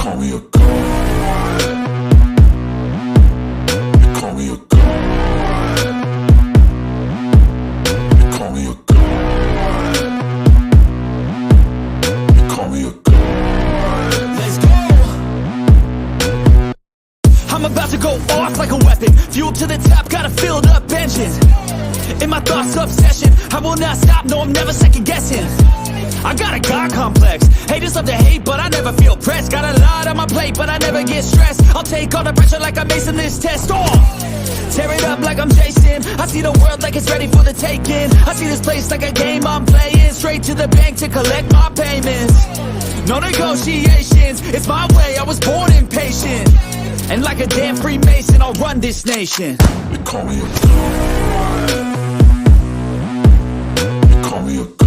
call me a god. You call me a god. You call me a god. You call me a god. Let's go. I'm about to go off like a weapon. Fuel to the top, got a filled up engine. In my thoughts, obsession. I will not stop, no, I'm never second guessing. I got a God complex. Haters love to hate, but I never feel pressed. Got a lot on my plate, but I never get stressed. I'll take all the pressure like I'm acing this test. Tear it up like I'm Jason. I see the world like it's ready for the taking. I see this place like a game I'm playing. Straight to the bank to collect my payments. No negotiations, it's my way, I was born impatient. And like a damn Freemason, I'll run this nation. You call me a god. You call me a god.